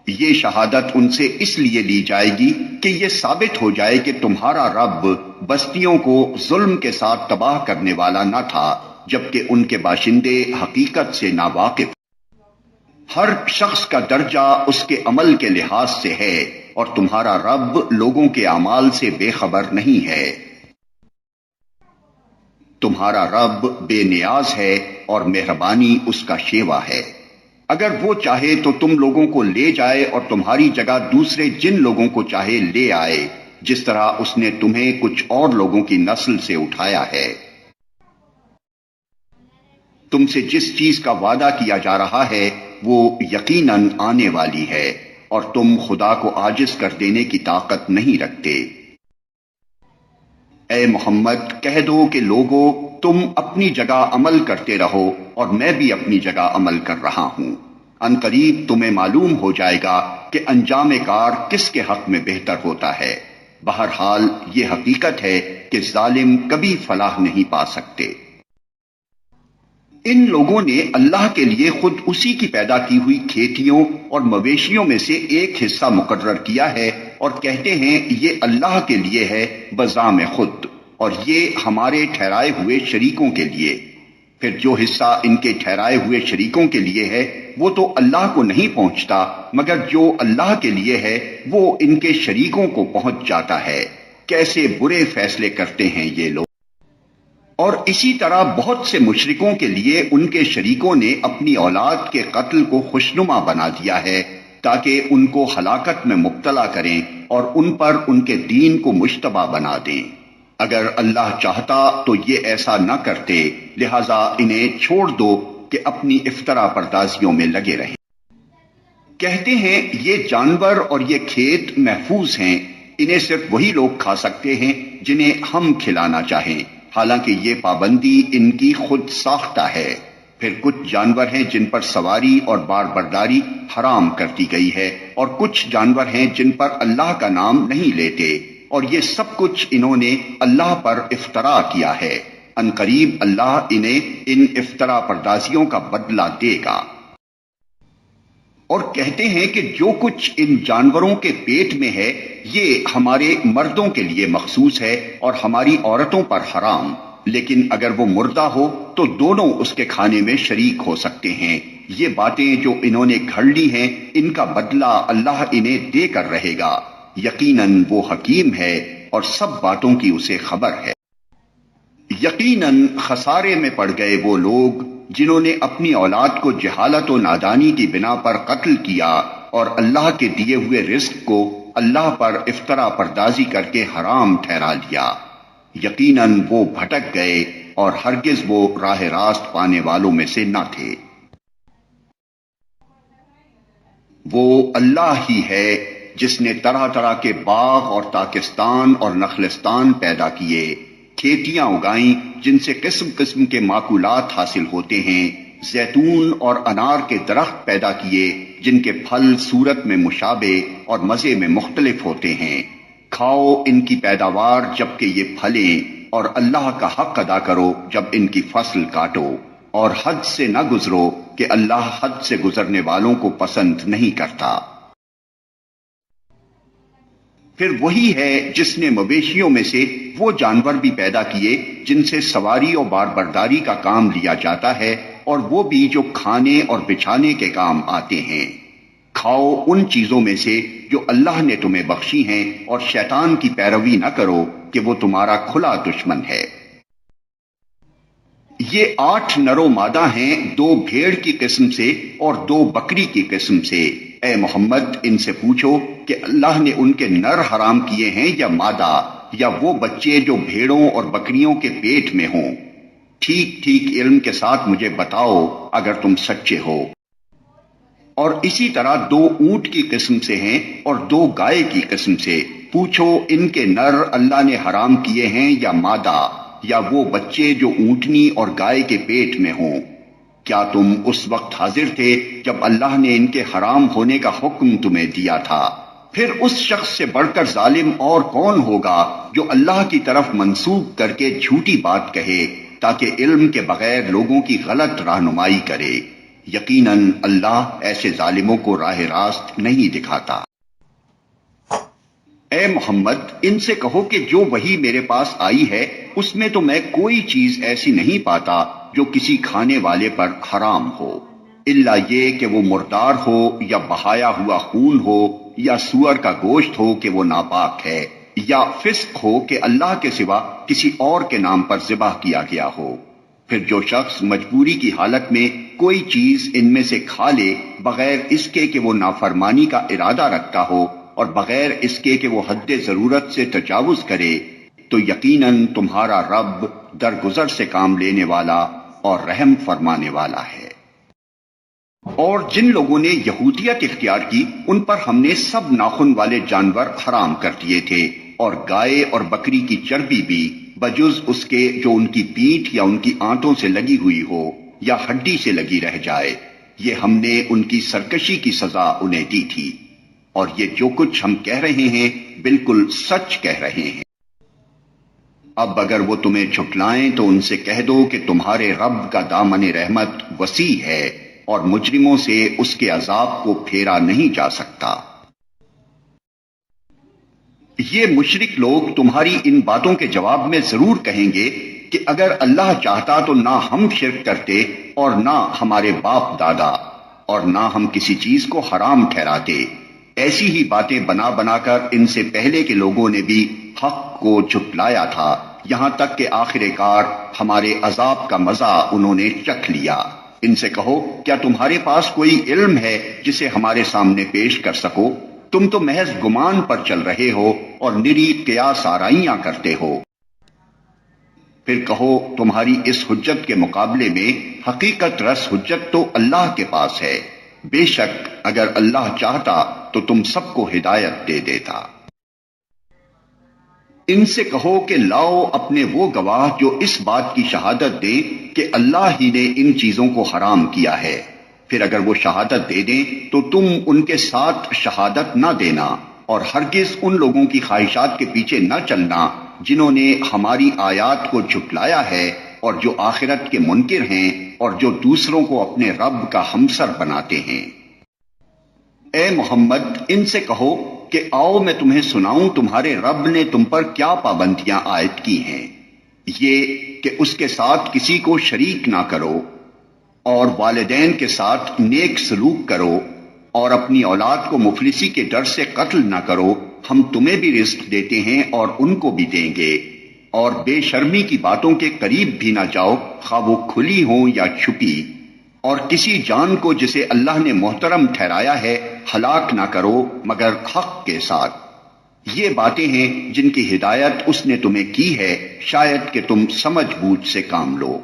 یہ شہادت ان سے اس لیے لی جائے گی کہ یہ ثابت ہو جائے کہ تمہارا رب بستیوں کو ظلم کے ساتھ تباہ کرنے والا نہ تھا، جبکہ ان کے باشندے حقیقت سے ناواقف۔ ہر شخص کا درجہ اس کے عمل کے لحاظ سے ہے، اور تمہارا رب لوگوں کے اعمال سے بے خبر نہیں ہے۔ تمہارا رب بے نیاز ہے اور مہربانی اس کا شیوا ہے۔ اگر وہ چاہے تو تم لوگوں کو لے جائے اور تمہاری جگہ دوسرے جن لوگوں کو چاہے لے آئے، جس طرح اس نے تمہیں کچھ اور لوگوں کی نسل سے اٹھایا ہے۔ تم سے جس چیز کا وعدہ کیا جا رہا ہے وہ یقیناً آنے والی ہے، اور تم خدا کو عاجز کر دینے کی طاقت نہیں رکھتے۔ اے محمد کہہ دو کہ لوگو، تم اپنی جگہ عمل کرتے رہو اور میں بھی اپنی جگہ عمل کر رہا ہوں۔ ان قریب تمہیں معلوم ہو جائے گا کہ انجام کار کس کے حق میں بہتر ہوتا ہے۔ بہرحال یہ حقیقت ہے کہ ظالم کبھی فلاح نہیں پا سکتے۔ ان لوگوں نے اللہ کے لیے خود اسی کی پیدا کی ہوئی کھیتیوں اور مویشیوں میں سے ایک حصہ مقرر کیا ہے، اور کہتے ہیں یہ اللہ کے لیے ہے بزعم خود، اور یہ ہمارے ٹھہرائے ہوئے شریکوں کے لیے۔ پھر جو حصہ ان کے ٹھہرائے ہوئے شریکوں کے لیے ہے وہ تو اللہ کو نہیں پہنچتا، مگر جو اللہ کے لیے ہے وہ ان کے شریکوں کو پہنچ جاتا ہے۔ کیسے برے فیصلے کرتے ہیں یہ لوگ۔ اور اسی طرح بہت سے مشرکوں کے لیے ان کے شریکوں نے اپنی اولاد کے قتل کو خوشنما بنا دیا ہے، تاکہ ان کو ہلاکت میں مبتلا کریں اور ان پر ان کے دین کو مشتبہ بنا دیں۔ اگر اللہ چاہتا تو یہ ایسا نہ کرتے، لہذا انہیں چھوڑ دو کہ اپنی افطرا پردازیوں میں لگے رہیں۔ کہتے ہیں یہ جانور اور یہ کھیت محفوظ ہیں، انہیں صرف وہی لوگ کھا سکتے ہیں جنہیں ہم کھلانا چاہیں، حالانکہ یہ پابندی ان کی خود ساختہ ہے۔ پھر کچھ جانور ہیں جن پر سواری اور بار برداری حرام کر دی گئی ہے، اور کچھ جانور ہیں جن پر اللہ کا نام نہیں لیتے، اور یہ سب کچھ انہوں نے اللہ پر افطرا کیا ہے۔ ان قریب اللہ انہیں ان افطرا پردازیوں کا بدلہ دے گا۔ اور کہتے ہیں کہ جو کچھ ان جانوروں کے پیٹ میں ہے یہ ہمارے مردوں کے لیے مخصوص ہے اور ہماری عورتوں پر حرام، لیکن اگر وہ مردہ ہو تو دونوں اس کے کھانے میں شریک ہو سکتے ہیں۔ یہ باتیں جو انہوں نے گھڑ لی ہیں ان کا بدلہ اللہ انہیں دے کر رہے گا۔ یقیناً وہ حکیم ہے اور سب باتوں کی اسے خبر ہے۔ یقیناً خسارے میں پڑ گئے وہ لوگ جنہوں نے اپنی اولاد کو جہالت و نادانی کی بنا پر قتل کیا اور اللہ کے دیے ہوئے رزق کو اللہ پر افطرا پردازی کر کے حرام ٹھہرا لیا۔ یقیناً وہ بھٹک گئے اور ہرگز وہ راہ راست پانے والوں میں سے نہ تھے۔ وہ اللہ ہی ہے جس نے طرح طرح کے باغ اور تاکستان اور نخلستان پیدا کیے، کھیتیاں اگائیں جن سے قسم قسم کے معقولات حاصل ہوتے ہیں، زیتون اور انار کے درخت پیدا کیے جن کے پھل صورت میں مشابہ اور مزے میں مختلف ہوتے ہیں۔ کھاؤ ان کی پیداوار جبکہ یہ پھلیں، اور اللہ کا حق ادا کرو جب ان کی فصل کاٹو، اور حد سے نہ گزرو کہ اللہ حد سے گزرنے والوں کو پسند نہیں کرتا۔ پھر وہی ہے جس نے مویشیوں میں سے وہ جانور بھی پیدا کیے جن سے سواری اور بار برداری کا کام لیا جاتا ہے، اور وہ بھی جو کھانے اور بچھانے کے کام آتے ہیں۔ کھاؤ ان چیزوں میں سے جو اللہ نے تمہیں بخشی ہیں، اور شیطان کی پیروی نہ کرو کہ وہ تمہارا کھلا دشمن ہے۔ یہ 8 نر و مادہ ہیں، 2 بھیڑ کی قسم سے اور 2 بکری کی قسم سے۔ اے محمد ان سے پوچھو کہ اللہ نے ان کے نر حرام کیے ہیں یا مادہ، یا وہ بچے جو بھیڑوں اور بکریوں کے پیٹ میں ہوں۔ ٹھیک ٹھیک علم کے ساتھ مجھے بتاؤ اگر تم سچے ہو۔ اور اسی طرح 2 اونٹ کی قسم سے ہیں اور 2 گائے کی قسم سے۔ پوچھو ان کے نر اللہ نے حرام کیے ہیں یا مادہ، یا وہ بچے جو اونٹنی اور گائے کے پیٹ میں ہوں۔ کیا تم اس وقت حاضر تھے جب اللہ نے ان کے حرام ہونے کا حکم تمہیں دیا تھا؟ پھر اس شخص سے بڑھ کر ظالم اور کون ہوگا جو اللہ کی طرف منسوب کر کے جھوٹی بات کہے تاکہ علم کے بغیر لوگوں کی غلط رہنمائی کرے۔ یقیناً اللہ ایسے ظالموں کو راہ راست نہیں دکھاتا۔ اے محمد ان سے کہو کہ جو وحی میرے پاس آئی ہے اس میں تو میں کوئی چیز ایسی نہیں پاتا جو کسی کھانے والے پر حرام ہو، الا یہ کہ وہ مردار ہو یا بہایا ہوا خون ہو یا سور کا گوشت ہو کہ وہ ناپاک ہے، یا فسق ہو کہ اللہ کے سوا کسی اور کے نام پر ذبح کیا گیا ہو۔ پھر جو شخص مجبوری کی حالت میں کوئی چیز ان میں سے کھا لے بغیر اس کے کہ وہ نافرمانی کا ارادہ رکھتا ہو اور بغیر اس کے کہ وہ حد ضرورت سے تجاوز کرے، تو یقیناً تمہارا رب درگزر سے کام لینے والا اور رحم فرمانے والا ہے۔ اور جن لوگوں نے یہودیت اختیار کی ان پر ہم نے سب ناخن والے جانور حرام کر دیے تھے، اور گائے اور بکری کی چربی بھی بجز اس کے جو ان کی پیٹھ یا ان کی آنتوں سے لگی ہوئی ہو یا ہڈی سے لگی رہ جائے، یہ ہم نے ان کی سرکشی کی سزا انہیں دی تھی، اور یہ جو کچھ ہم کہہ رہے ہیں بالکل سچ کہہ رہے ہیں۔ اب اگر وہ تمہیں جھٹلائیں تو ان سے کہہ دو کہ تمہارے رب کا دامن رحمت وسیع ہے اور مجرموں سے اس کے عذاب کو پھیرا نہیں جا سکتا۔ یہ مشرک لوگ تمہاری ان باتوں کے جواب میں ضرور کہیں گے کہ اگر اللہ چاہتا تو نہ ہم شرک کرتے اور نہ ہمارے باپ دادا، اور نہ ہم کسی چیز کو حرام ٹھہراتے۔ ایسی ہی باتیں بنا بنا کر ان سے پہلے کے لوگوں نے بھی حق کو جھٹلایا تھا، یہاں تک کہ آخر کار ہمارے عذاب کا مزہ انہوں نے چکھ لیا۔ ان سے کہو کیا تمہارے پاس کوئی علم ہے جسے ہمارے سامنے پیش کر سکو؟ تم تو محض گمان پر چل رہے ہو اور نری قیاس آرائیاں کرتے ہو۔ پھر کہو تمہاری اس حجت کے مقابلے میں حقیقت رس حجت تو اللہ کے پاس ہے، بے شک اگر اللہ چاہتا تو تم سب کو ہدایت دے دیتا۔ ان سے کہو کہ لاؤ اپنے وہ گواہ جو اس بات کی شہادت دے کہ اللہ ہی نے ان چیزوں کو حرام کیا ہے، پھر اگر وہ شہادت دے دیں تو تم ان کے ساتھ شہادت نہ دینا، اور ہرگز ان لوگوں کی خواہشات کے پیچھے نہ چلنا جنہوں نے ہماری آیات کو جھٹلایا ہے اور جو آخرت کے منکر ہیں اور جو دوسروں کو اپنے رب کا ہمسر بناتے ہیں۔ اے محمد ان سے کہو کہ آؤ میں تمہیں سناؤں تمہارے رب نے تم پر کیا پابندیاں عائد کی ہیں۔ یہ کہ اس کے ساتھ کسی کو شریک نہ کرو، اور والدین کے ساتھ نیک سلوک کرو، اور اپنی اولاد کو مفلسی کے ڈر سے قتل نہ کرو، ہم تمہیں بھی رزق دیتے ہیں اور ان کو بھی دیں گے، اور بے شرمی کی باتوں کے قریب بھی نہ جاؤ خواہ وہ کھلی ہوں یا چھپی، اور کسی جان کو جسے اللہ نے محترم ٹھہرایا ہے ہلاک نہ کرو مگر حق کے ساتھ۔ یہ باتیں ہیں جن کی ہدایت اس نے تمہیں کی ہے، شاید کہ تم سمجھ بوجھ سے کام لو۔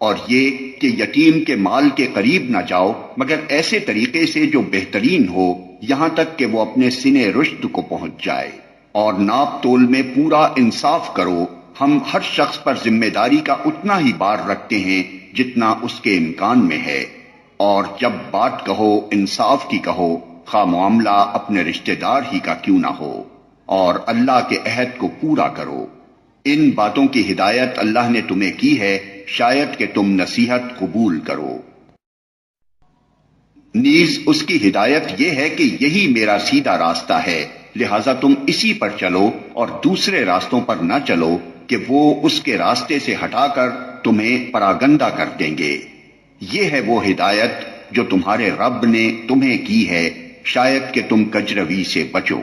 اور یہ کہ یتیم کے مال کے قریب نہ جاؤ مگر ایسے طریقے سے جو بہترین ہو، یہاں تک کہ وہ اپنے سنے رشد کو پہنچ جائے، اور ناپ تول میں پورا انصاف کرو۔ ہم ہر شخص پر ذمہ داری کا اتنا ہی بار رکھتے ہیں جتنا اس کے امکان میں ہے، اور جب بات کہو انصاف کی کہو، خواہ معاملہ اپنے رشتہ دار ہی کا کیوں نہ ہو، اور اللہ کے عہد کو پورا کرو۔ ان باتوں کی ہدایت اللہ نے تمہیں کی ہے، شاید کہ تم نصیحت قبول کرو۔ نیز اس کی ہدایت یہ ہے کہ یہی میرا سیدھا راستہ ہے، لہذا تم اسی پر چلو اور دوسرے راستوں پر نہ چلو کہ وہ اس کے راستے سے ہٹا کر تمہیں پراگندہ کر دیں گے۔ یہ ہے وہ ہدایت جو تمہارے رب نے تمہیں کی ہے، شاید کہ تم کجروی سے بچو۔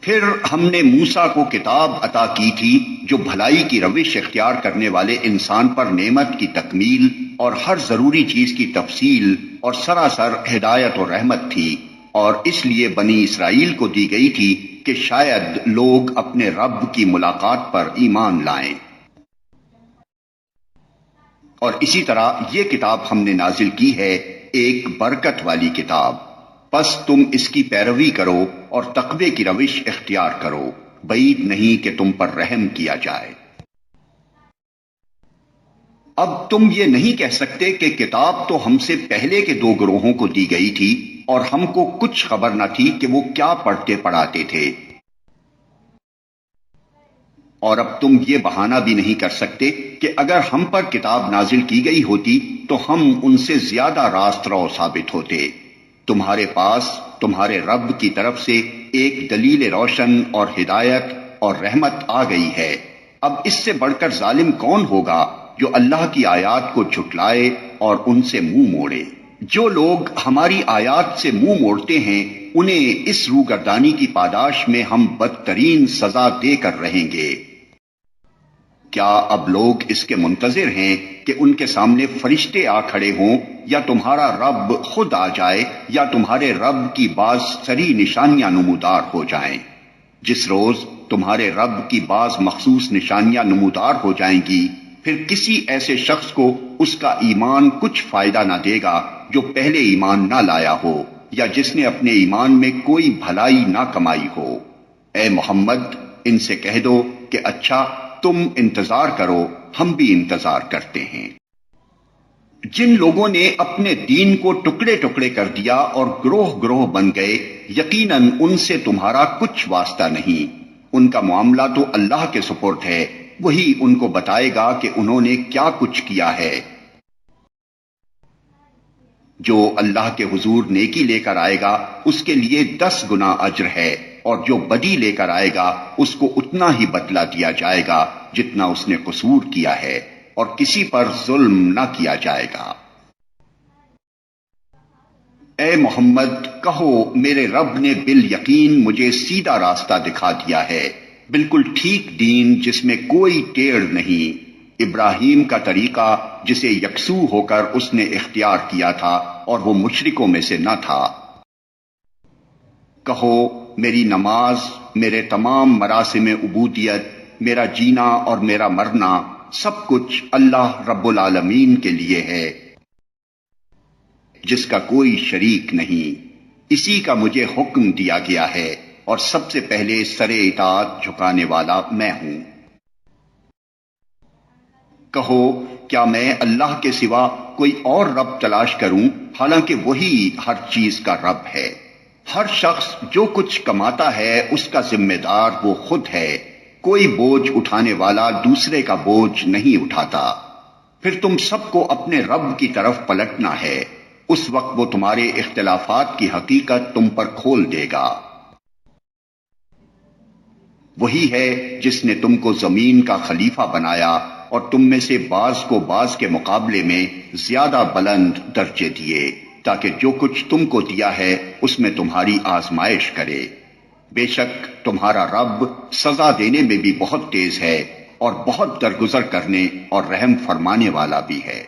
پھر ہم نے موسیٰ کو کتاب عطا کی تھی جو بھلائی کی روش اختیار کرنے والے انسان پر نعمت کی تکمیل اور ہر ضروری چیز کی تفصیل اور سراسر ہدایت و رحمت تھی، اور اس لیے بنی اسرائیل کو دی گئی تھی کہ شاید لوگ اپنے رب کی ملاقات پر ایمان لائیں۔ اور اسی طرح یہ کتاب ہم نے نازل کی ہے، ایک برکت والی کتاب، پس تم اس کی پیروی کرو اور تقوی کی روش اختیار کرو، بعید نہیں کہ تم پر رحم کیا جائے۔ اب تم یہ نہیں کہہ سکتے کہ کتاب تو ہم سے پہلے کے دو گروہوں کو دی گئی تھی اور ہم کو کچھ خبر نہ تھی کہ وہ کیا پڑھتے پڑھاتے تھے۔ اور اب تم یہ بہانہ بھی نہیں کر سکتے کہ اگر ہم پر کتاب نازل کی گئی ہوتی تو ہم ان سے زیادہ راست رو ثابت ہوتے۔ تمہارے پاس تمہارے رب کی طرف سے ایک دلیل روشن اور ہدایت اور رحمت آ گئی ہے۔ اب اس سے بڑھ کر ظالم کون ہوگا جو اللہ کی آیات کو جھٹلائے اور ان سے منہ موڑے؟ جو لوگ ہماری آیات سے منہ موڑتے ہیں انہیں اس روگردانی کی پاداش میں ہم بدترین سزا دے کر رہیں گے۔ کیا اب لوگ اس کے منتظر ہیں کہ ان کے سامنے فرشتے آ کھڑے ہوں، یا تمہارا رب خود آ جائے، یا تمہارے رب کی بعض سری نشانیاں نمودار ہو جائیں؟ جس روز تمہارے رب کی بعض مخصوص نشانیاں نمودار ہو جائیں گی، پھر کسی ایسے شخص کو اس کا ایمان کچھ فائدہ نہ دے گا جو پہلے ایمان نہ لایا ہو، یا جس نے اپنے ایمان میں کوئی بھلائی نہ کمائی ہو۔ اے محمد، ان سے کہہ دو کہ اچھا تم انتظار کرو، ہم بھی انتظار کرتے ہیں۔ جن لوگوں نے اپنے دین کو ٹکڑے ٹکڑے کر دیا اور گروہ گروہ بن گئے، یقیناً ان سے تمہارا کچھ واسطہ نہیں۔ ان کا معاملہ تو اللہ کے سپرد ہے، وہی ان کو بتائے گا کہ انہوں نے کیا کچھ کیا ہے۔ جو اللہ کے حضور نیکی لے کر آئے گا اس کے لیے 10 گنا اجر ہے، اور جو بدی لے کر آئے گا اس کو اتنا ہی بدلہ دیا جائے گا جتنا اس نے قصور کیا ہے، اور کسی پر ظلم نہ کیا جائے گا۔ اے محمد کہو، میرے رب نے بالیقین مجھے سیدھا راستہ دکھا دیا ہے، بالکل ٹھیک دین جس میں کوئی ٹیڑھ نہیں، ابراہیم کا طریقہ جسے یکسو ہو کر اس نے اختیار کیا تھا اور وہ مشرکوں میں سے نہ تھا۔ کہو، میری نماز، میرے تمام مراسم عبودیت، میرا جینا اور میرا مرنا، سب کچھ اللہ رب العالمین کے لیے ہے، جس کا کوئی شریک نہیں۔ اسی کا مجھے حکم دیا گیا ہے، اور سب سے پہلے سر اطاعت جھکانے والا میں ہوں۔ کہو، کیا میں اللہ کے سوا کوئی اور رب تلاش کروں، حالانکہ وہی ہر چیز کا رب ہے۔ ہر شخص جو کچھ کماتا ہے اس کا ذمہ دار وہ خود ہے، کوئی بوجھ اٹھانے والا دوسرے کا بوجھ نہیں اٹھاتا۔ پھر تم سب کو اپنے رب کی طرف پلٹنا ہے، اس وقت وہ تمہارے اختلافات کی حقیقت تم پر کھول دے گا۔ وہی ہے جس نے تم کو زمین کا خلیفہ بنایا اور تم میں سے بعض کو بعض کے مقابلے میں زیادہ بلند درجے دیے، تاکہ جو کچھ تم کو دیا ہے اس میں تمہاری آزمائش کرے۔ بے شک تمہارا رب سزا دینے میں بھی بہت تیز ہے، اور بہت درگزر کرنے اور رحم فرمانے والا بھی ہے۔